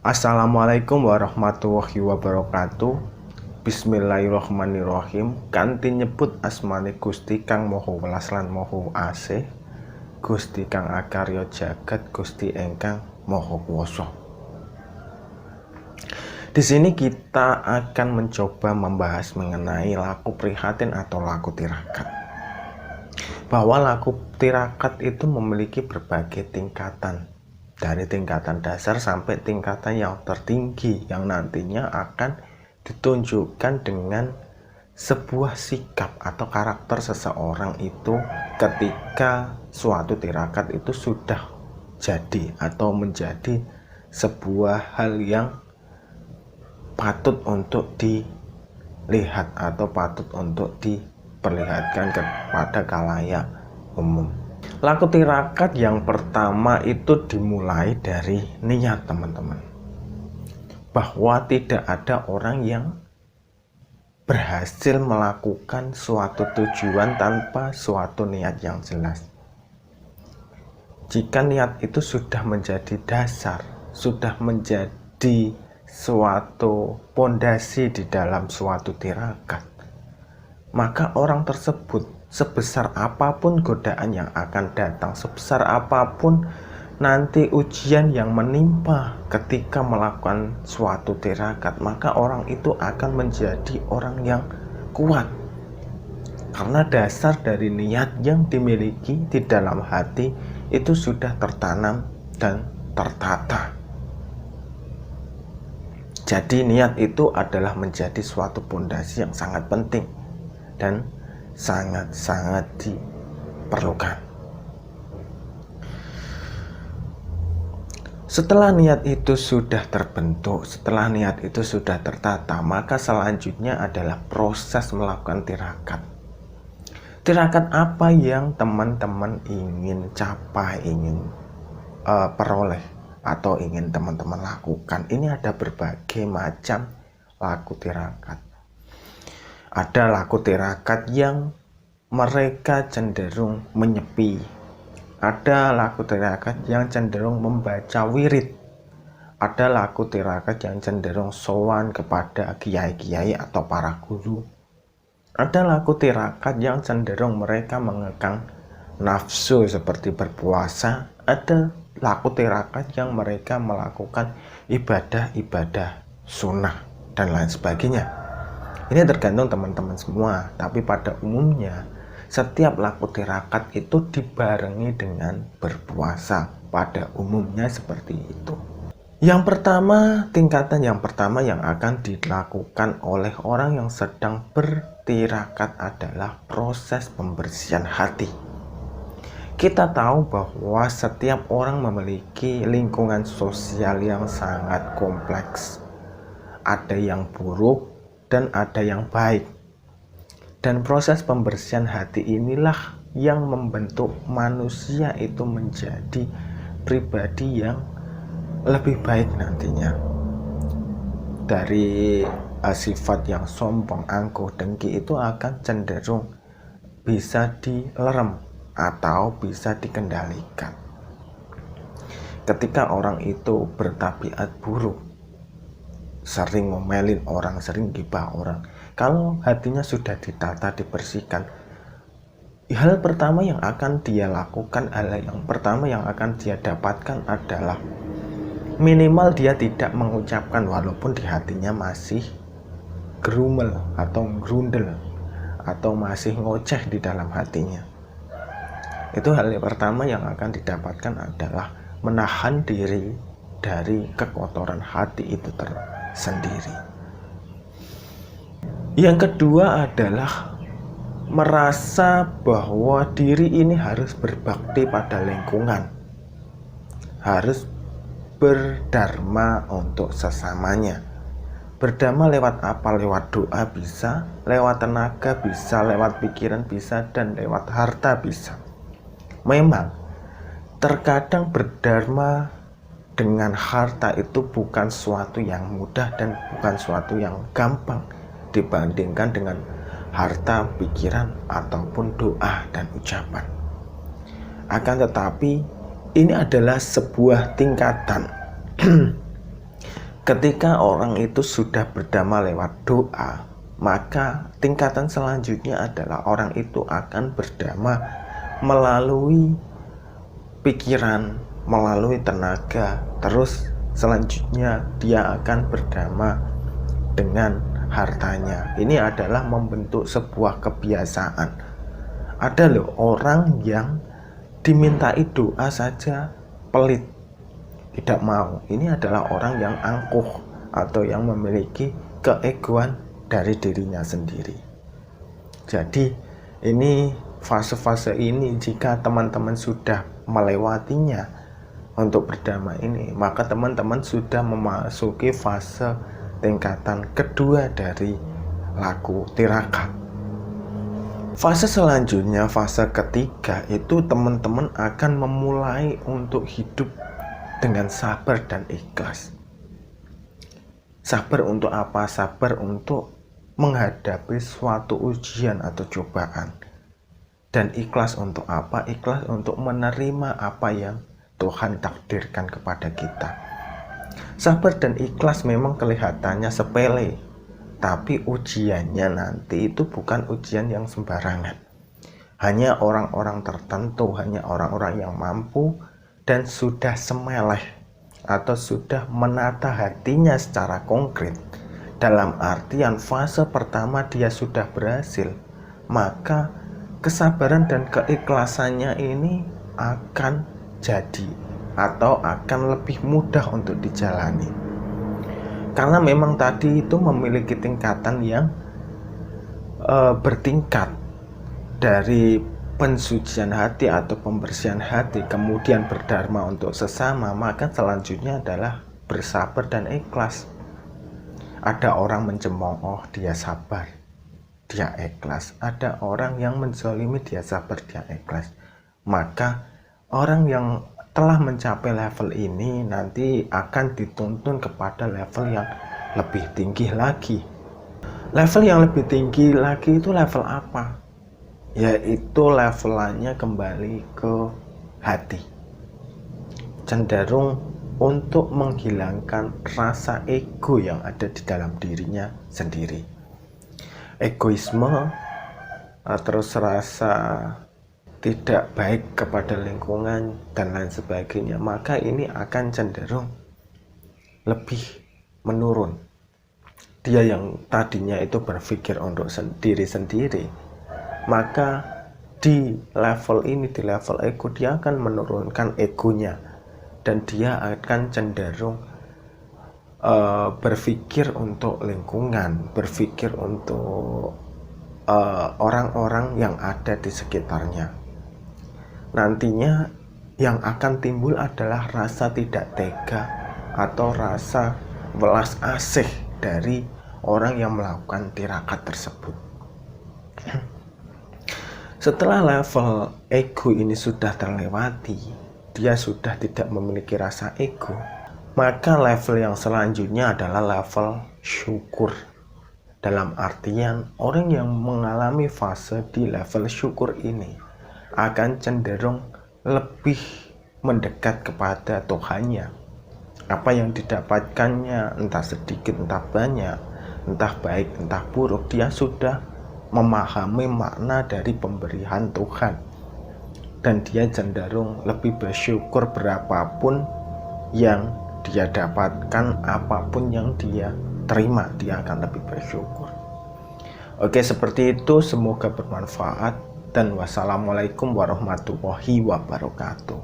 Assalamualaikum warahmatullahi wabarakatuh. Bismillahirrahmanirrahim. Kanthi nyebut asmane Gusti Kang Maha Welas lan Maha Asih, Gusti Kang Akarya Jagat, Gusti ingkang Maha Kuwasa. Di sini kita akan mencoba membahas mengenai laku prihatin atau laku tirakat. Bahwa laku tirakat itu memiliki berbagai tingkatan. Dari tingkatan dasar sampai tingkatan yang tertinggi yang nantinya akan ditunjukkan dengan sebuah sikap atau karakter seseorang itu ketika suatu tirakat itu sudah jadi atau menjadi sebuah hal yang patut untuk dilihat atau patut untuk diperlihatkan kepada khalayak umum. Laku tirakat yang pertama itu dimulai dari niat, teman-teman. Bahwa tidak ada orang yang berhasil melakukan suatu tujuan tanpa suatu niat yang jelas. Jika niat itu sudah menjadi dasar, sudah menjadi suatu pondasi di dalam suatu tirakat, maka orang tersebut sebesar apapun godaan yang akan datang, sebesar apapun nanti ujian yang menimpa ketika melakukan suatu tirakat, maka orang itu akan menjadi orang yang kuat. Karena dasar dari niat yang dimiliki di dalam hati itu sudah tertanam dan tertata. Jadi niat itu adalah menjadi suatu pondasi yang sangat penting dan sangat-sangat diperlukan. Setelah niat itu sudah terbentuk, setelah niat itu sudah tertata, maka selanjutnya adalah proses melakukan tirakat. Tirakat apa yang teman-teman ingin capai, ingin peroleh atau ingin teman-teman lakukan? Ini ada berbagai macam laku tirakat. Ada laku tirakat yang mereka cenderung menyepi. Ada laku tirakat yang cenderung membaca wirid. Ada laku tirakat yang cenderung sowan kepada kiai-kiai atau para guru. Ada laku tirakat yang cenderung mereka mengekang nafsu seperti berpuasa. Ada laku tirakat yang mereka melakukan ibadah-ibadah sunnah dan lain sebagainya. Ini tergantung teman-teman semua, tapi pada umumnya setiap laku tirakat itu dibarengi dengan berpuasa. Pada umumnya seperti itu. Yang pertama, tingkatan yang pertama yang akan dilakukan oleh orang yang sedang bertirakat adalah proses pembersihan hati. Kita tahu bahwa setiap orang memiliki lingkungan sosial yang sangat kompleks. Ada yang buruk dan ada yang baik. Dan proses pembersihan hati inilah yang membentuk manusia itu menjadi pribadi yang lebih baik nantinya. Dari sifat yang sombong, angkuh, dengki itu akan cenderung bisa dilerem atau bisa dikendalikan. Ketika orang itu bertabiat buruk, sering ngomelin orang, sering gibah orang, kalau hatinya sudah ditata, dibersihkan, hal pertama yang akan dia lakukan, hal yang pertama yang akan dia dapatkan adalah minimal dia tidak mengucapkan, walaupun di hatinya masih gerumel atau grundel atau masih ngoceh di dalam hatinya. Itu hal yang pertama yang akan didapatkan adalah menahan diri dari kekotoran hati itu sendiri. Yang kedua adalah merasa bahwa diri ini harus berbakti pada lingkungan, harus berdharma untuk sesamanya. Berdharma lewat apa? Lewat doa bisa, lewat tenaga bisa, lewat pikiran bisa, dan lewat harta bisa. Memang terkadang berdharma dengan harta itu bukan suatu yang mudah dan bukan suatu yang gampang dibandingkan dengan harta, pikiran, ataupun doa dan ucapan. Akan tetapi ini adalah sebuah tingkatan Ketika orang itu sudah berdamai lewat doa, maka tingkatan selanjutnya adalah orang itu akan berdamai melalui pikiran, melalui tenaga. Terus selanjutnya dia akan berdamai dengan hartanya. Ini adalah membentuk sebuah kebiasaan. Ada loh orang yang dimintai doa saja pelit, tidak mau. Ini adalah orang yang angkuh atau yang memiliki keegoan dari dirinya sendiri. Jadi ini fase-fase ini jika teman-teman sudah melewatinya untuk berdamai ini, maka teman-teman sudah memasuki fase tingkatan kedua dari laku tirakat. Fase selanjutnya, fase ketiga, itu teman-teman akan memulai untuk hidup dengan sabar dan ikhlas. Sabar untuk apa? Sabar untuk menghadapi suatu ujian atau cobaan. Dan ikhlas untuk apa? Ikhlas untuk menerima apa yang Tuhan takdirkan kepada kita. Sabar dan ikhlas memang kelihatannya sepele, tapi ujiannya nanti itu bukan ujian yang sembarangan. Hanya orang-orang tertentu, hanya orang-orang yang mampu dan sudah semeleh atau sudah menata hatinya secara konkret. Dalam artian fase pertama dia sudah berhasil, maka kesabaran dan keikhlasannya ini akan jadi atau akan lebih mudah untuk dijalani. Karena memang tadi itu memiliki tingkatan yang bertingkat, dari pensucian hati atau pembersihan hati, kemudian berdharma untuk sesama, maka selanjutnya adalah bersabar dan ikhlas. Ada orang mencemooh, dia sabar, dia ikhlas. Ada orang yang menzalimi, dia sabar, dia ikhlas. Maka orang yang telah mencapai level ini nanti akan dituntun kepada level yang lebih tinggi lagi. Level yang lebih tinggi lagi itu level apa? Yaitu levelannya kembali ke hati. Cenderung untuk menghilangkan rasa ego yang ada di dalam dirinya sendiri. Egoisme, terus rasa tidak baik kepada lingkungan dan lain sebagainya, maka ini akan cenderung lebih menurun. Dia yang tadinya itu berpikir untuk diri sendiri, maka di level ini, di level ego, dia akan menurunkan egonya dan dia akan cenderung berpikir untuk lingkungan, berpikir untuk orang-orang yang ada di sekitarnya. Nantinya yang akan timbul adalah rasa tidak tega atau rasa welas asih dari orang yang melakukan tirakat tersebut. Setelah level ego ini sudah terlewati, dia sudah tidak memiliki rasa ego, maka level yang selanjutnya adalah level syukur. Dalam artian orang yang mengalami fase di level syukur ini akan cenderung lebih mendekat kepada Tuhannya. Apa yang didapatkannya, entah sedikit, entah banyak, entah baik, entah buruk, dia sudah memahami makna dari pemberian Tuhan. Dan dia cenderung lebih bersyukur berapapun yang dia dapatkan, apapun yang dia terima, dia akan lebih bersyukur. Oke, seperti itu. Semoga bermanfaat. Dan wassalamualaikum warahmatullahi wabarakatuh.